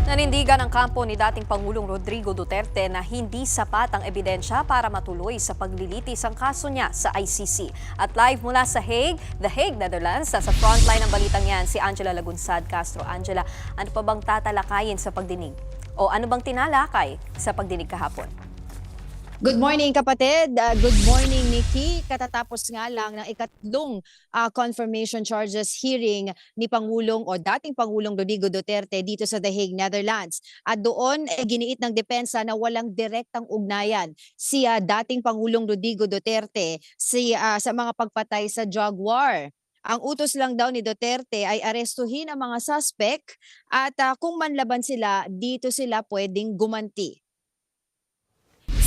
Nanindigan ang kampo ni dating Pangulong Rodrigo Duterte na hindi sapat ang ebidensya para matuloy sa paglilitis ang kaso niya sa ICC. At live mula sa The Hague, Netherlands, sa frontline ng balitang yan si Angela Lagunsad Castro. Angela, ano pa bang tatalakayin sa pagdinig? O ano bang tinalakay sa pagdinig kahapon? Good morning kapatid. Good morning Nikki. Katatapos nga lang ng ikatlong confirmation charges hearing ni Pangulong o dating Pangulong Rodrigo Duterte dito sa The Hague, Netherlands. At doon giniit ng depensa na walang direktang ugnayan si dating Pangulong Rodrigo Duterte sa mga pagpatay sa drug war. Ang utos lang daw ni Duterte ay arestuhin ang mga suspect at kung manlaban sila, dito sila pwedeng gumanti.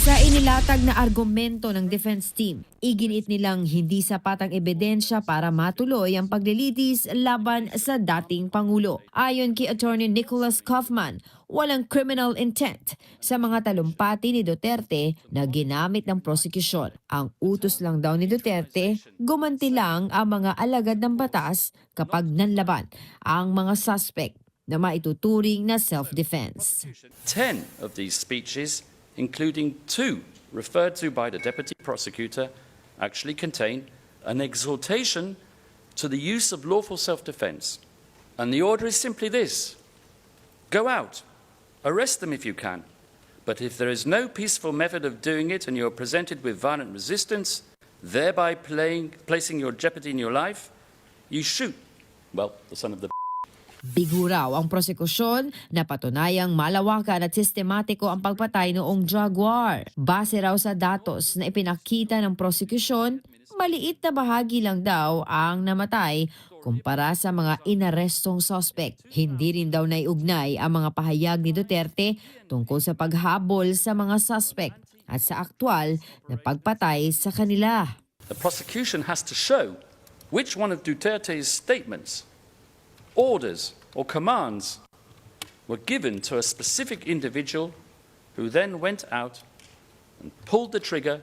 Sa inilatag na argumento ng defense team, iginiit nilang hindi sapat ang ebidensya para matuloy ang paglilitis laban sa dating Pangulo. Ayon kay Attorney Nicholas Kaufman, walang criminal intent sa mga talumpati ni Duterte na ginamit ng prosekusyon. Ang utos lang daw ni Duterte, gumanti lang ang mga alagad ng batas kapag nanlaban ang mga suspect na maituturing na self-defense. 10 of these speeches, including 2 referred to by the Deputy Prosecutor, actually contain an exhortation to the use of lawful self-defense. And the order is simply this: go out, arrest them if you can, but if there is no peaceful method of doing it and you are presented with violent resistance, thereby placing your jeopardy in your life, you shoot, well, the son of the Bigo raw ang prosekusyon na patunayang malawakan at sistematiko ang pagpatay noong drug war. Base raw sa datos na ipinakita ng prosekusyon, maliit na bahagi lang daw ang namatay kumpara sa mga inarestong suspect. Hindi rin daw naiugnay ang mga pahayag ni Duterte tungkol sa paghabol sa mga suspect at sa aktwal na pagpatay sa kanila. The prosecution has to show which one of Duterte's statements, orders or commands were given to a specific individual who then went out and pulled the trigger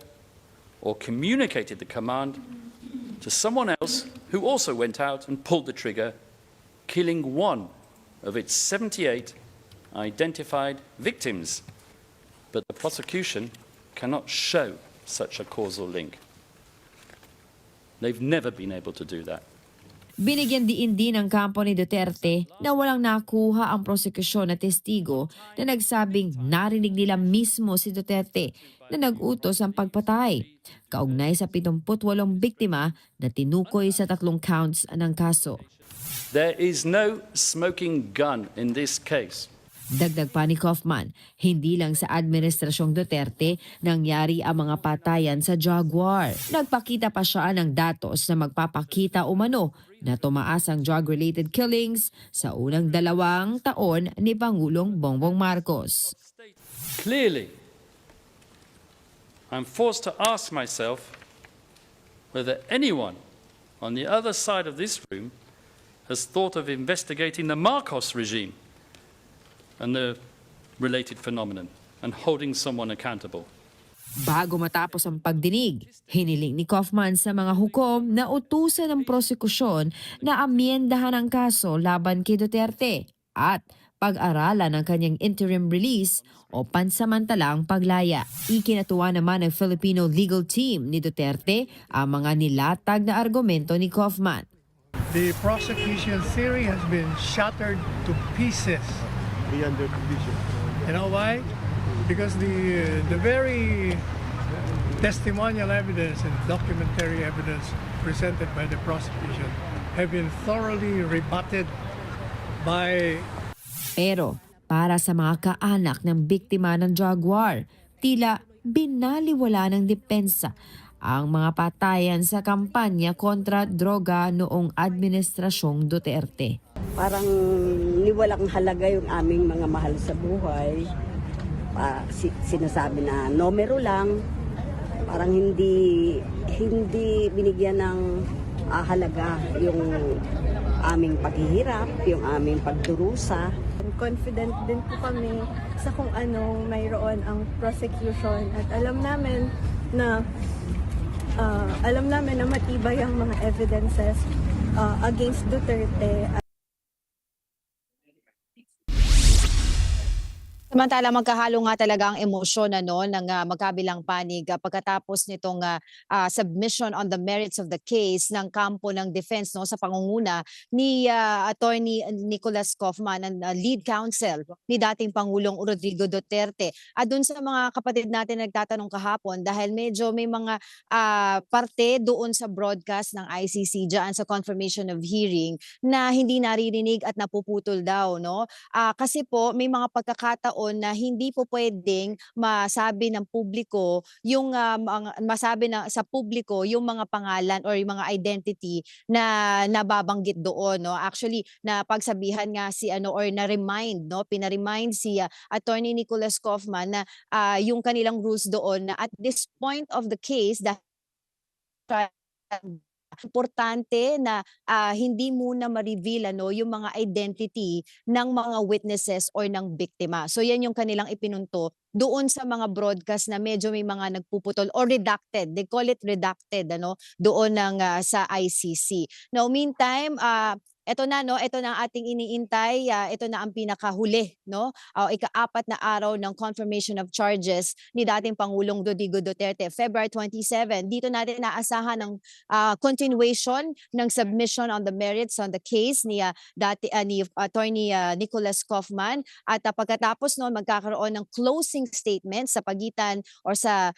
or communicated the command to someone else who also went out and pulled the trigger, killing one of its 78 identified victims. But the prosecution cannot show such a causal link. They've never been able to do that. Binigyan diin din ng kampo ni Duterte na walang nakuha ang prosekusyon na testigo na nagsabing narinig nila mismo si Duterte na nag-utos ang pagpatay. Kaugnay sa 78 biktima na tinukoy sa 3 counts ng kaso. There is no smoking gun in this case. Dagdag pa ni Kaufman, hindi lang sa Administrasyong Duterte nangyari ang mga patayan sa drug war. Nagpakita pa siya ng datos na magpapakita umano na tumaas ang drug-related killings sa unang 2 taon ni Pangulong Bongbong Marcos. Clearly, I'm forced to ask myself whether anyone on the other side of this room has thought of investigating the Marcos regime and the related phenomenon and holding someone accountable. Bago matapos ang pagdinig, hiniling ni Kaufman sa mga hukom na utusan ng prosekusyon na amyendahan ang kaso laban kay Duterte at pag-aralan ang kanyang interim release o pansamantalang paglaya. Ikinatuwa naman ng Filipino legal team ni Duterte ang mga nilatag na argumento ni Kaufman. The prosecution theory has been shattered to pieces. Beyond their condition. You know why? Because the very testimonial evidence and documentary evidence presented by the prosecution have been thoroughly rebutted by... Pero para sa mga kaanak ng biktima ng drug war, tila binaliwala ng depensa ang mga patayan sa kampanya kontra droga noong Administrasyong Duterte. Parang niwalang halaga yung aming mga mahal sa buhay. Sinasabi na numero lang, parang hindi binigyan ng halaga yung aming paghihirap, yung aming pagdurusa. Confident din po kami sa kung anong mayroon ang prosecution at alam namin na matibay ang mga evidences against Duterte. Samantala magkahalo nga talaga ang emosyon ng magkabilang panig pagkatapos nitong submission on the merits of the case ng kampo ng defense sa pangunguna ni Attorney Nicholas Kaufman, ang lead counsel ni dating Pangulong Rodrigo Duterte. At dun sa mga kapatid natin nagtatanong kahapon dahil medyo may mga parte doon sa broadcast ng ICC diyan sa confirmation of hearing na hindi naririnig at napuputol daw, no? Kasi po may mga pagkakataon na hindi po puwedeng masabi ng publiko yung, masabi sa publiko yung mga pangalan or yung mga identity na nababanggit doon, 'no. Actually napagsabihan nga si or na-remind, 'no, pina-remind si Attorney Nicholas Kaufman na yung kanilang rules doon na at this point of the case importante na hindi muna ma-reveal yung mga identity ng mga witnesses or ng biktima. So yan yung kanilang ipinunto doon sa mga broadcast na medyo may mga nagpuputol or redacted. They call it redacted doon sa ICC. Now meantime, ito na ang ating iniintay, ito na ang pinakahuli, no? Ika-4 na araw ng confirmation of charges ni dating Pangulong Rodrigo Duterte, February 27. Dito natin naasahan ng continuation ng submission on the merits on the case ni ni Attorney Nicholas Kaufman at pagkatapos noon magkakaroon ng closing statement sa pagitan or sa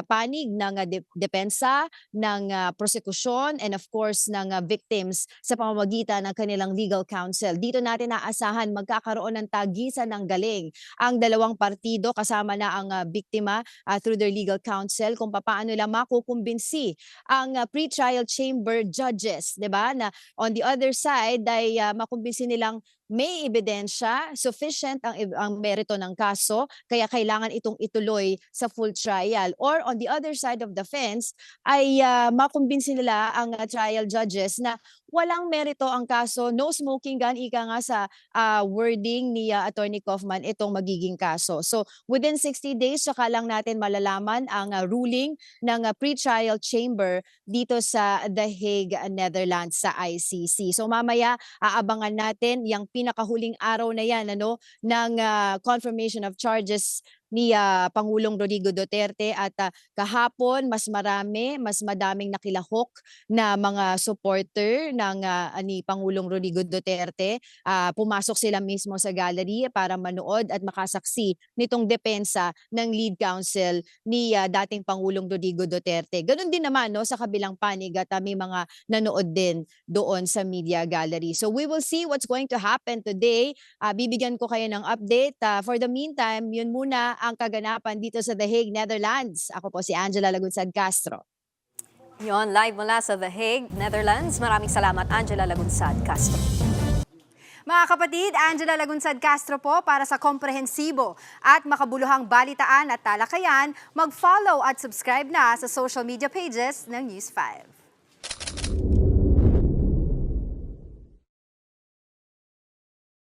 panig ng depensa, ng prosekusyon and of course ng victims sa pamamagitan ng kanilang legal counsel. Dito natin naasahan magkakaroon ng tagisan ng galing ang dalawang partido kasama na ang biktima through their legal counsel kung paano nila makukumbinsi ang pre-trial chamber judges, 'di ba? Na on the other side ay makumbinsi nilang may ebidensya, sufficient ang merito ng kaso, kaya kailangan itong ituloy sa full trial. Or on the other side of the fence ay makumbinsi nila ang trial judges na walang merito ang kaso, no smoking gun, ika nga sa wording ni Attorney Kaufman itong magiging kaso. So within 60 days, saka lang natin malalaman ang ruling ng pre-trial chamber dito sa The Hague, Netherlands sa ICC. So mamaya aabangan natin yung pinakahuling araw na yan ng confirmation of charges ni Pangulong Rodrigo Duterte at kahapon mas madaming nakilahok na mga supporter ng ni Pangulong Rodrigo Duterte. Pumasok sila mismo sa gallery para manood at makasaksi nitong depensa ng lead counsel ni dating Pangulong Rodrigo Duterte. Ganon din naman sa kabilang panig at may mga nanood din doon sa media gallery. So we will see what's going to happen today. Bibigyan ko kayo ng update. For the meantime, yun muna ang kaganapan dito sa The Hague, Netherlands. Ako po si Angela Lagunsad Castro. Yon, live mula sa The Hague, Netherlands. Maraming salamat, Angela Lagunsad Castro. Mga kapatid, Angela Lagunsad Castro po para sa komprehensibo at makabuluhang balitaan at talakayan. Mag-follow at subscribe na sa social media pages ng News 5.